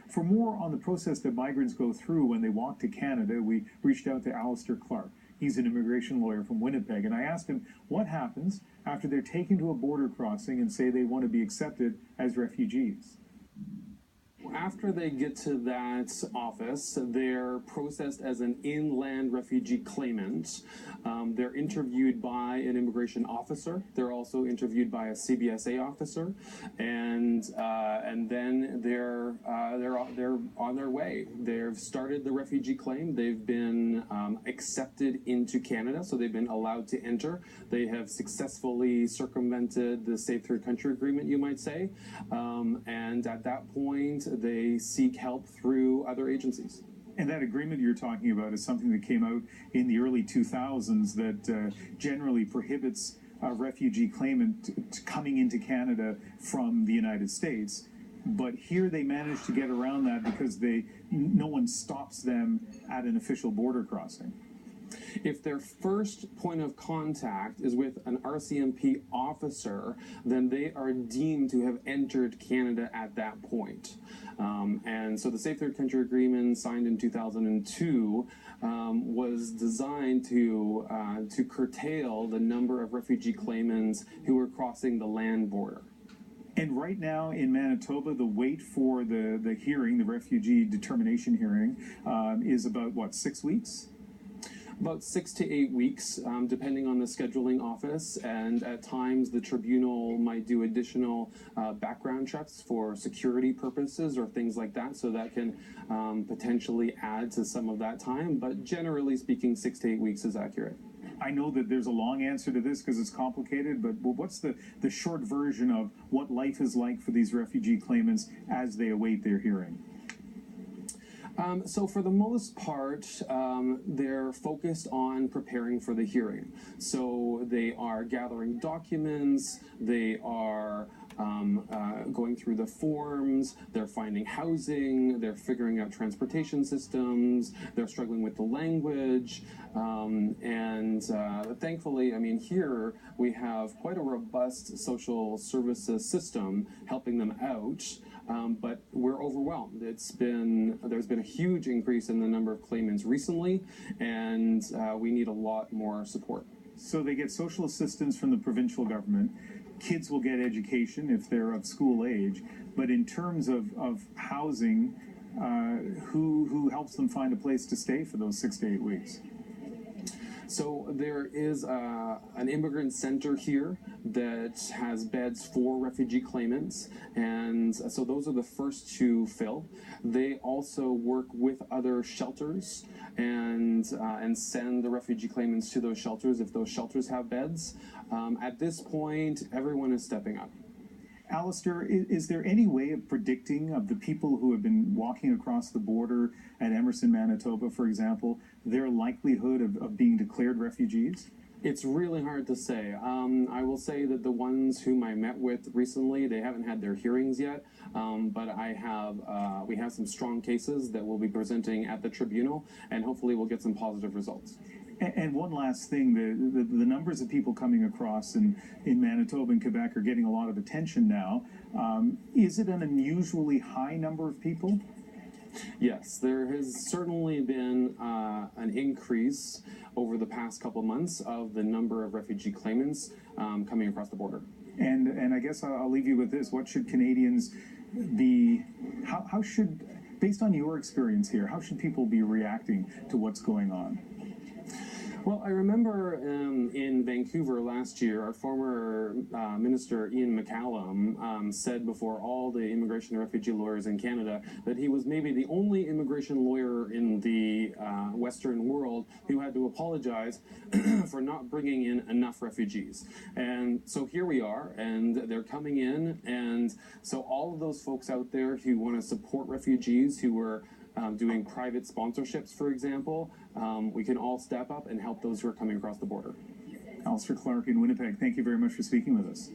For more on the process that migrants go through when they walk to Canada, we reached out to Alastair Clarke. He's an immigration lawyer from Winnipeg, and I asked him what happens after they're taken to a border crossing and say they want to be accepted as refugees. After they get to that office, they're processed as an inland refugee claimant. They're interviewed by an immigration officer. They're also interviewed by a CBSA officer, and then they're on their way. They've started the refugee claim. They've been accepted into Canada, so they've been allowed to enter. They have successfully circumvented the Safe Third Country Agreement, you might say, and at that point, they seek help through other agencies. And that agreement you're talking about is something that came out in the early 2000s that generally prohibits a refugee claimant coming into Canada from the United States. But here they managed to get around that because no one stops them at an official border crossing. If their first point of contact is with an RCMP officer, then they are deemed to have entered Canada at that point. And so the Safe Third Country Agreement, signed in 2002, was designed to curtail the number of refugee claimants who were crossing the land border. And right now in Manitoba, the wait for the hearing, the refugee determination hearing, is about, what, 6 weeks? About 6 to 8 weeks, depending on the scheduling office, and at times the tribunal might do additional background checks for security purposes or things like that, so that can potentially add to some of that time, but generally speaking, 6 to 8 weeks is accurate. I know that there's a long answer to this because it's complicated, but what's the short version of what life is like for these refugee claimants as they await their hearing? So for the most part, they're focused on preparing for the hearing. So they are gathering documents, they are going through the forms, they're finding housing, they're figuring out transportation systems, they're struggling with the language, and thankfully, I mean, here we have quite a robust social services system helping them out. But we're overwhelmed. There's been a huge increase in the number of claimants recently, and we need a lot more support. So they get social assistance from the provincial government. Kids will get education if they're of school age. But in terms of housing, who helps them find a place to stay for those 6 to 8 weeks? So there is an immigrant center here that has beds for refugee claimants, and so those are the first to fill. They also work with other shelters and send the refugee claimants to those shelters if those shelters have beds. At this point, everyone is stepping up. Alastair, is there any way of predicting of the people who have been walking across the border at Emerson, Manitoba, for example, their likelihood of being declared refugees? It's really hard to say. I will say that the ones whom I met with recently, they haven't had their hearings yet, but we have some strong cases that we'll be presenting at the tribunal, and hopefully we'll get some positive results. And one last thing, the numbers of people coming across in Manitoba and Quebec are getting a lot of attention now. Is it an unusually high number of people? Yes, there has certainly been an increase over the past couple months of the number of refugee claimants coming across the border. And I guess I'll leave you with this. What should Canadians be, how should, based on your experience here, how should people be reacting to what's going on? Well, I remember in Vancouver last year, our former Minister Ian McCallum said before all the immigration and refugee lawyers in Canada that he was maybe the only immigration lawyer in the Western world who had to apologize for not bringing in enough refugees. And so here we are, and they're coming in, and so all of those folks out there who want to support refugees, who were doing private sponsorships, for example, we can all step up and help those who are coming across the border. Alastair Clarke in Winnipeg, thank you very much for speaking with us.